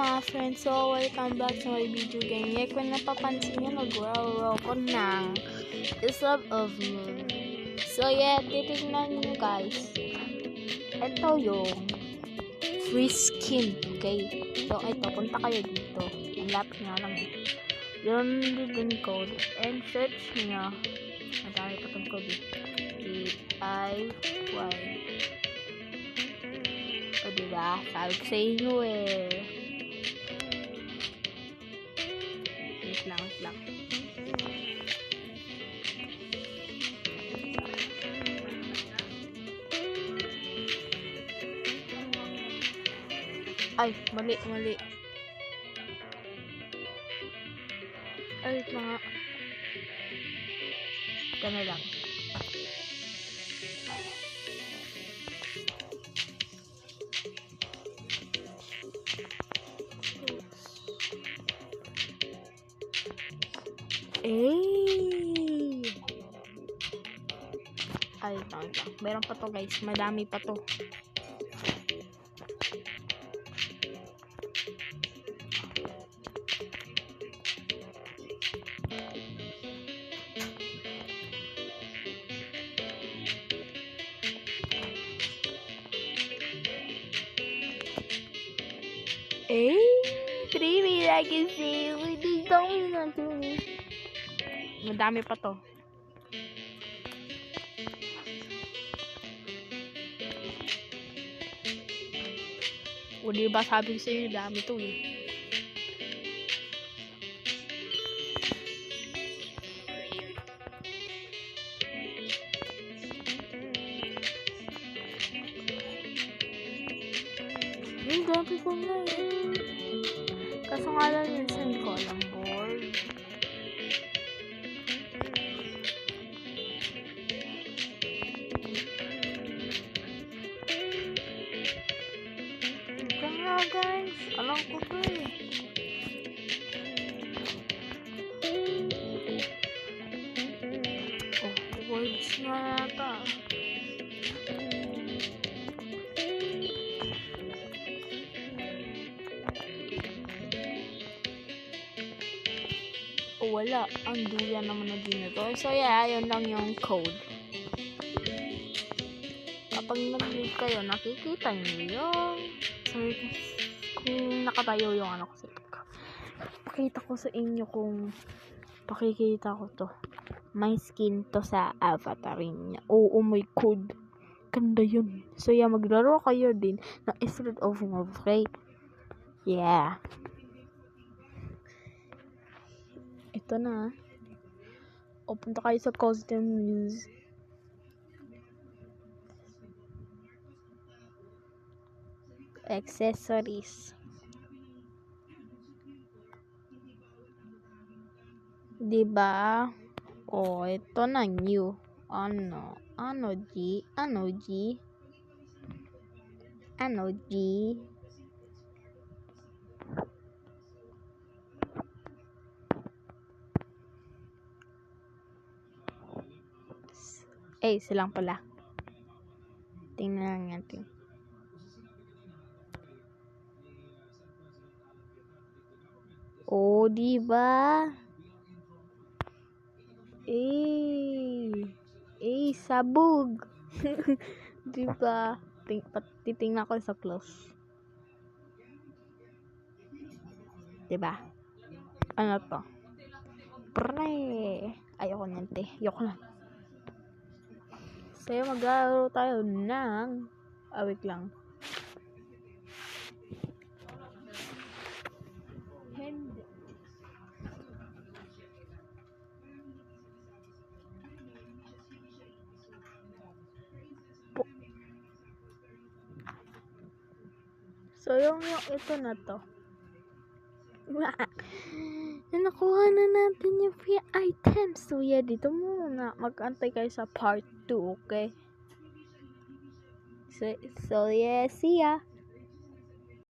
mga friends, so welcome back to my video game. Ngayon kung napapansin nyo, nag-row ko ng Isle of Moon. So yeah, titignan nyo guys. Ito yung free skin, okay? So ito, punta kayo dito. Ang lapit nga lang eh. Yung din code and search nyo. Madami pa itong code eh. DIY. O diba? Sabi ko sa inyo eh. Wait lang. Ay, mali. Ay, wait lang nga. Ito na lang. Ay, lang. Meron pa to guys. Madami pa to. Dreamy, I can see with this dominant to me. Madami pa to. O diba sabi ko sa'yo, dami to eh. Dami ko na eh. Kaso nga lang minsan hindi ko alam board. Ika nga guys. Alam ko to eh. Oh, words na yata. Wala. Ang duya naman na din ito. So yeah, yun lang yung code. Kapag nag-leave kayo, nakikita nyo yung kung nakatayo yung ano kasi. Pakita ko sa inyo kung pakikita ko to. May skin to sa avatar niya. Oo, may code. Ganda yun. So yeah, maglaro kayo din ng Isle of Moon. Okay? Yeah. Ito na. O, punta kayo sa custom news. Accessories. Diba? O, ito na new. Ano G? Silang pala. Tingnan lang natin. Oh, diba? Sabog. Diba? Titingnan ko sa close. Diba? Ano to? Pre. Ayoko nyan, te. Ayoko lang. So, maglaro tayo ng wait lang. So, yung ito na to. Nakuha na natin yung free items. So, yeah, dito muna. Mag-antay kayo sa part 2, okay? So yeah, see ya!